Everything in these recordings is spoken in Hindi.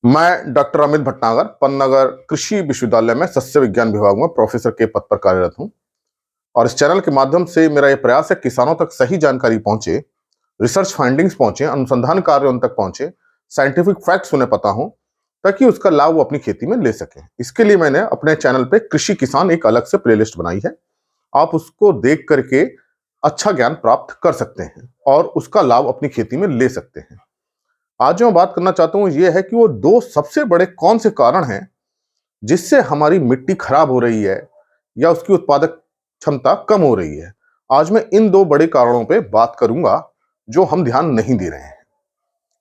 मैं डॉक्टर अमित भटनागर पन्नगर कृषि विश्वविद्यालय में सस्य विज्ञान विभाग में प्रोफेसर के पद पर कार्यरत हूं। और इस चैनल के माध्यम से मेरा यह प्रयास है किसानों तक सही जानकारी पहुंचे, रिसर्च फाइंडिंग्स पहुंचे, अनुसंधान कार्य उन तक पहुंचे, साइंटिफिक फैक्ट्स उन्हें पता हो ताकि उसका लाभ वो अपनी खेती में ले सकें। इसके लिए मैंने अपने चैनल पे कृषि किसान एक अलग से प्लेलिस्ट बनाई है। आप उसको देख करके अच्छा ज्ञान प्राप्त कर सकते हैं और उसका लाभ अपनी खेती में ले सकते हैं। आज जो मैं बात करना चाहता हूं यह है कि वो दो सबसे बड़े कौन से कारण हैं जिससे हमारी मिट्टी खराब हो रही है या उसकी उत्पादक क्षमता कम हो रही है। आज मैं इन दो बड़े कारणों पे बात करूंगा जो हम ध्यान नहीं दे रहे हैं।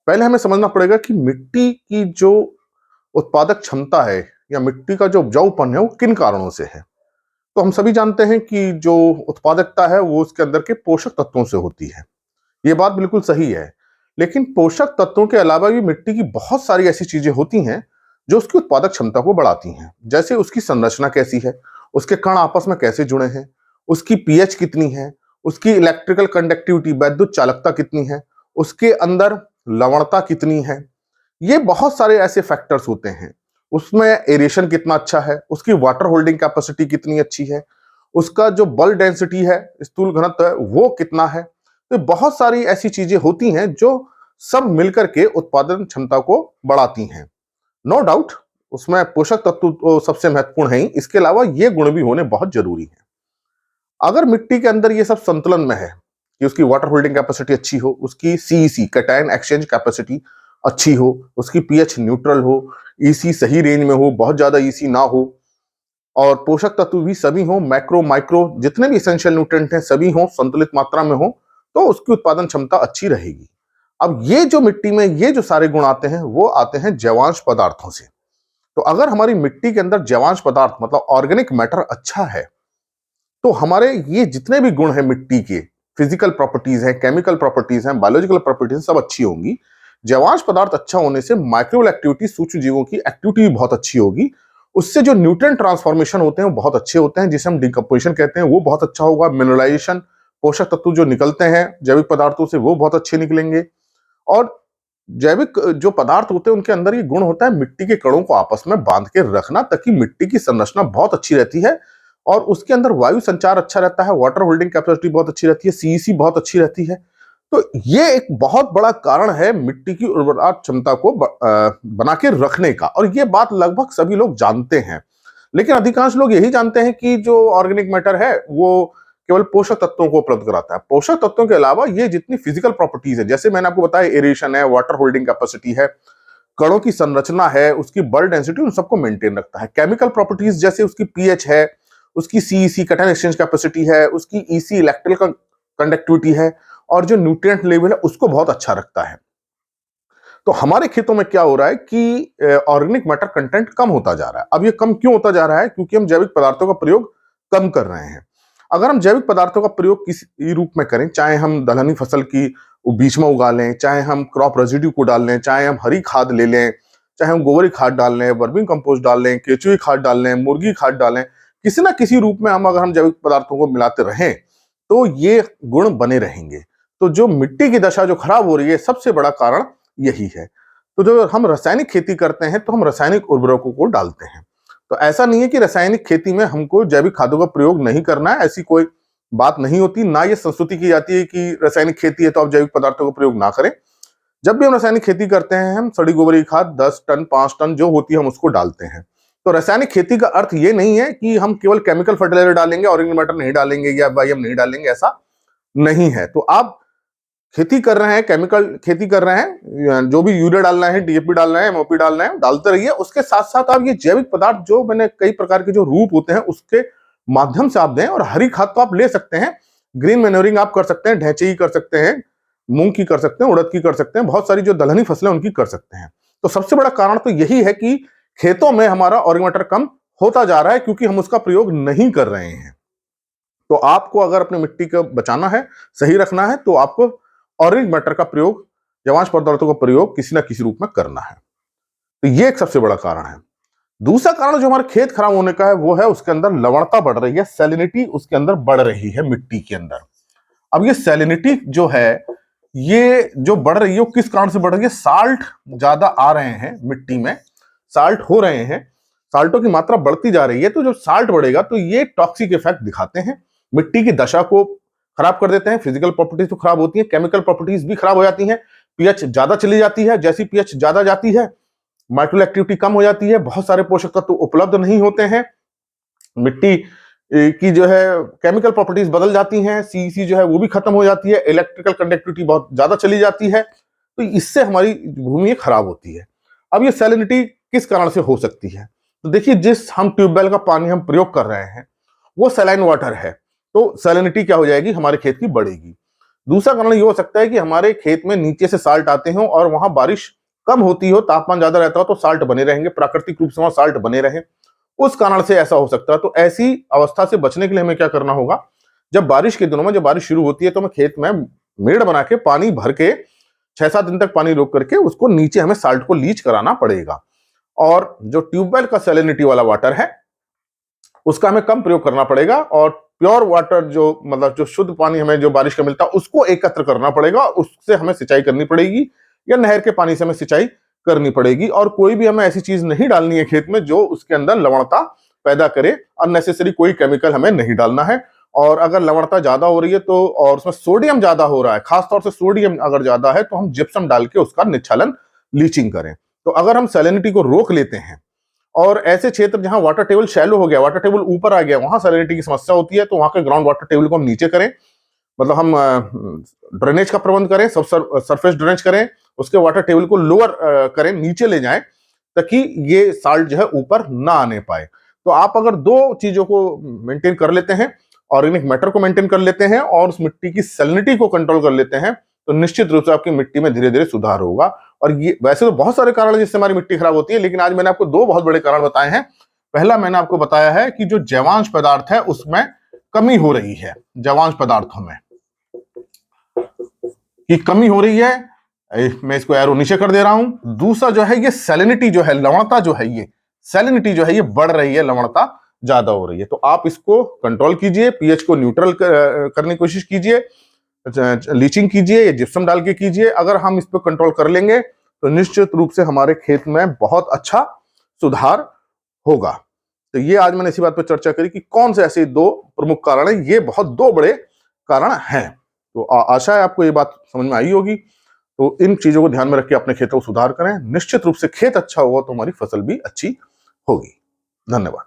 पहले हमें समझना पड़ेगा कि मिट्टी की जो उत्पादक क्षमता है या मिट्टी का जो उपजाऊपन है वो किन कारणों से है। तो हम सभी जानते हैं कि जो उत्पादकता है वो उसके अंदर के पोषक तत्वों से होती है। ये बात बिल्कुल सही है, लेकिन पोषक तत्वों के अलावा भी मिट्टी की बहुत सारी ऐसी चीजें होती हैं जो उसकी उत्पादक क्षमता को बढ़ाती हैं। जैसे उसकी संरचना कैसी है, उसके कण आपस में कैसे जुड़े हैं, उसकी पीएच कितनी है, उसकी इलेक्ट्रिकल कंडक्टिविटी वैद्युत चालकता कितनी है, उसके अंदर लवणता कितनी है। ये बहुत सारे ऐसे फैक्टर्स होते हैं। उसमें एरेशन कितना अच्छा है, उसकी वाटर होल्डिंग कैपेसिटी कितनी अच्छी है, उसका जो बल डेंसिटी है, स्थूल घनत्व है, वो कितना है। तो बहुत सारी ऐसी चीजें होती हैं जो सब मिलकर के उत्पादन क्षमता को बढ़ाती हैं। नो डाउट उसमें पोषक तत्व तो सबसे महत्वपूर्ण है ही, इसके अलावा ये गुण भी होने बहुत जरूरी है। अगर मिट्टी के अंदर ये सब संतुलन में है कि उसकी वाटर होल्डिंग कैपेसिटी अच्छी हो, उसकी सीईसी कैटायन एक्सचेंज कैपेसिटी अच्छी हो, उसकी पीएच न्यूट्रल हो, ईसी सही रेंज में हो, बहुत ज्यादा ईसी ना हो, और पोषक तत्व भी सभी हो, मैक्रो माइक्रो जितने भी एसेंशियल न्यूट्रिएंट हैं सभी हो संतुलित मात्रा में हो, तो उसकी उत्पादन क्षमता अच्छी रहेगी। अब ये जो मिट्टी में ये जो सारे गुण आते हैं वो आते हैं जैवांश पदार्थों से। तो अगर हमारी मिट्टी के अंदर जैवांश पदार्थ मतलब ऑर्गेनिक मैटर अच्छा है तो हमारे ये जितने भी गुण हैं मिट्टी के, फिजिकल प्रॉपर्टीज हैं, केमिकल प्रॉपर्टीज हैं, बायोलॉजिकल प्रॉपर्टीज सब अच्छी होंगी। जैवांश पदार्थ अच्छा होने से माइक्रोबियल एक्टिविटी, सूक्ष्म जीवों की एक्टिविटी भी बहुत अच्छी होगी। उससे जो न्यूट्रिएंट ट्रांसफॉर्मेशन होते हैं वो बहुत अच्छे होते हैं, जिसे हम डिकम्पोजिशन कहते हैं, वो बहुत अच्छा होगा। मिनरलाइजेशन, पोषक तत्व जो निकलते हैं जैविक पदार्थों से वो बहुत अच्छे निकलेंगे। और जैविक जो पदार्थ होते हैं उनके अंदर ये गुण होता है मिट्टी के कणों को आपस में बांध के रखना, ताकि मिट्टी की संरचना बहुत अच्छी रहती है और उसके अंदर वायु संचार अच्छा रहता है, वाटर होल्डिंग कैपेसिटी बहुत अच्छी रहती है, सीईसी बहुत अच्छी रहती है। तो ये एक बहुत बड़ा कारण है मिट्टी की उर्वरता क्षमता को बना के रखने का, और ये बात लगभग सभी लोग जानते हैं। लेकिन अधिकांश लोग यही जानते हैं कि जो ऑर्गेनिक मैटर है वो केवल पोषक तत्वों को उपलब्ध कराता है। पोषक तत्वों के अलावा ये जितनी फिजिकल प्रॉपर्टीज है, जैसे मैंने आपको बताया, एरेशन है, वाटर होल्डिंग कैपेसिटी है, कणों की संरचना है, उसकी बल डेंसिटी, उन सबको मेंटेन रखता है। केमिकल प्रॉपर्टीज जैसे उसकी पीएच है, उसकी सीईसी कैटायन एक्सचेंज कैपेसिटी है, उसकी ईसी इलेक्ट्रिकल कंडक्टिविटी है, और जो न्यूट्रिएंट लेवल है उसको बहुत अच्छा रखता है। तो हमारे खेतों में क्या हो रहा है कि ऑर्गेनिक मैटर कंटेंट कम होता जा रहा है। अब ये कम क्यों होता जा रहा है? क्योंकि हम जैविक पदार्थों का प्रयोग कम कर रहे हैं। अगर हम जैविक पदार्थों का प्रयोग किसी रूप में करें, चाहे हम दलहनी फसल की बीच में उगा लें, चाहे हम क्रॉप रेजिड्यू को डाल लें, चाहे हम हरी खाद ले लें, चाहे हम गोबरी खाद डाल लें, वर्मी कंपोस्ट डाल लें, केचुई खाद डाल लें, मुर्गी खाद डालें, किसी ना किसी रूप में हम अगर हम जैविक पदार्थों को मिलाते रहें तो ये गुण बने रहेंगे। तो जो मिट्टी की दशा जो खराब हो रही है सबसे बड़ा कारण यही है। तो जो हम रासायनिक खेती करते हैं तो हम रासायनिक उर्वरकों को डालते हैं। तो ऐसा नहीं है कि रासायनिक खेती में हमको जैविक खादों का प्रयोग नहीं करना है, ऐसी कोई बात नहीं होती। ना ये संस्तुति की जाती है कि रासायनिक खेती है तो आप जैविक पदार्थों का प्रयोग ना करें। जब भी हम रासायनिक खेती करते हैं हम सड़ी गोबरी खाद 10 टन 5 टन जो होती है हम उसको डालते हैं। तो रासायनिक खेती का अर्थ ये नहीं है कि हम केवल केमिकल फर्टिलाइजर डालेंगे, ऑर्गेनिक मैटर नहीं डालेंगे या वाईएम नहीं डालेंगे, ऐसा नहीं है। तो आप खेती कर रहे हैं, केमिकल खेती कर रहे हैं, जो भी यूरिया डालना है, डीएपी डालना है, एमओपी डालना है, डालते रहिए। उसके साथ साथ आप ये जैविक पदार्थ जो मैंने कई प्रकार के जो रूप होते हैं उसके माध्यम से आप दें। और हरी खाद तो आप ले सकते हैं, ग्रीन मैन्योरिंग आप कर सकते हैं, ढैंचे की कर सकते हैं, मूंग की कर सकते हैं, उड़द की कर सकते हैं, बहुत सारी जो दलहनी फसलें उनकी कर सकते हैं। तो सबसे बड़ा कारण तो यही है कि खेतों में हमारा ऑर्गेनिक मैटर कम होता जा रहा है क्योंकि हम उसका प्रयोग नहीं कर रहे हैं। तो आपको अगर अपनी मिट्टी को बचाना है, सही रखना है, तो आपको ऑर्गेनिक मैटर का प्रयोग, जैवांश पदार्थों का प्रयोग किसी ना किसी रूप में करना है। तो ये एक सबसे बड़ा कारण है। दूसरा कारण जो हमारे खेत खराब होने का है वो है उसके अंदर लवणता बढ़ रही है, सैलिनिटी उसके अंदर बढ़ रही है मिट्टी के अंदर। अब ये सैलिनिटी जो है ये जो बढ़ रही है वो किस कारण से बढ़ रही है? साल्ट ज्यादा आ रहे हैं मिट्टी में, साल्ट हो रहे हैं, साल्टों की मात्रा बढ़ती जा रही है। तो जो साल्ट बढ़ेगा तो ये टॉक्सिक इफेक्ट दिखाते हैं, मिट्टी की दशा को खराब कर देते हैं। फिजिकल प्रॉपर्टीज तो खराब होती है, केमिकल प्रॉपर्टीज भी खराब हो जाती हैं। पीएच ज्यादा चली जाती है, जैसी पीएच ज्यादा जाती है माइक्रो एक्टिविटी कम हो जाती है, बहुत सारे पोषक तत्व उपलब्ध नहीं होते हैं, मिट्टी की जो है केमिकल प्रॉपर्टीज बदल जाती हैं, सीईसी जो है वो भी खत्म हो जाती है, इलेक्ट्रिकल कंडक्टिविटी बहुत ज्यादा चली जाती है, तो इससे हमारी भूमि खराब होती है। अब ये सैलिनिटी किस कारण से हो सकती है? तो देखिए, जिस हम ट्यूबवेल का पानी हम प्रयोग कर रहे हैं वो सैलाइन वाटर है, तो सैलिनिटी क्या हो जाएगी? हमारे खेत की बढ़ेगी। दूसरा कारण ये हो सकता है कि हमारे खेत में नीचे से साल्ट आते हो और वहां बारिश कम होती हो, तापमान ज्यादा रहता हो, तो साल्ट बने रहेंगे, प्राकृतिक रूप से वहां साल्ट बने रहे, उस कारण से ऐसा हो सकता है। तो ऐसी अवस्था से बचने के लिए हमें क्या करना होगा? जब बारिश के दिनों में जब बारिश शुरू होती है तो हमें खेत में मेड़ बना के पानी भर के 6-7 दिन तक पानी रोक करके उसको नीचे हमें साल्ट को लीच कराना पड़ेगा। और जो ट्यूबवेल का सैलिनिटी वाला वाटर है उसका हमें कम प्रयोग करना पड़ेगा, और प्योर वाटर जो मतलब जो शुद्ध पानी हमें जो बारिश का मिलता है उसको एकत्र करना पड़ेगा, उससे हमें सिंचाई करनी पड़ेगी, या नहर के पानी से हमें सिंचाई करनी पड़ेगी। और कोई भी हमें ऐसी चीज नहीं डालनी है खेत में जो उसके अंदर लवणता पैदा करे, अननेसेसरी कोई केमिकल हमें नहीं डालना है। और अगर लवणता ज्यादा हो रही है तो, और उसमें सोडियम ज्यादा हो रहा है, खासतौर से सोडियम अगर ज्यादा है, तो हम जिप्सम डाल के उसका निच्छालन, लीचिंग करें। तो अगर हम सैलिनिटी को रोक लेते हैं, और ऐसे क्षेत्र जहां वाटर टेबल शैलो हो गया, वाटर टेबल ऊपर आ गया, वहां सैलिनिटी की समस्या होती है, तो वहां के ग्राउंड वाटर टेबल को हम नीचे करें, मतलब हम ड्रेनेज का प्रबंध करें, सब सरफेस ड्रेनेज करें, उसके वाटर टेबल को लोअर करें, नीचे ले जाएं, ताकि ये साल्ट जो है ऊपर ना आने पाए। तो आप अगर दो चीजों को मेंटेन कर लेते हैं, ऑर्गेनिक मैटर को मेंटेन कर लेते हैं और उस मिट्टी की सैलिनिटी को कंट्रोल कर लेते हैं, तो निश्चित रूप से आपकी मिट्टी में धीरे धीरे सुधार होगा। और ये वैसे तो बहुत सारे कारण है जिससे हमारी मिट्टी खराब होती है, लेकिन आज मैंने आपको दो बहुत बड़े कारण बताए हैं। पहला मैंने आपको बताया है कि जो जैवांश पदार्थ है उसमें कमी हो रही है, जैवांश पदार्थों में की कमी हो रही है, मैं इसको एरो नीचे कर दे रहा हूं। दूसरा जो है ये सैलिनिटी जो है, लवणता जो है, ये सैलिनिटी जो है ये बढ़ रही है, लवणता ज्यादा हो रही है। तो आप इसको कंट्रोल कीजिए, पीएच को न्यूट्रल करने की कोशिश कीजिए, लीचिंग कीजिए या जिप्सम डाल के कीजिए। अगर हम इस पर कंट्रोल कर लेंगे तो निश्चित रूप से हमारे खेत में बहुत अच्छा सुधार होगा। तो ये आज मैंने इसी बात पर चर्चा करी कि कौन से ऐसे दो प्रमुख कारण है, ये बहुत दो बड़े कारण हैं। तो आशा है आपको ये बात समझ में आई होगी। तो इन चीजों को ध्यान में रख के अपने खेतों को सुधार करें, निश्चित रूप से खेत अच्छा होगा तो हमारी फसल भी अच्छी होगी। धन्यवाद।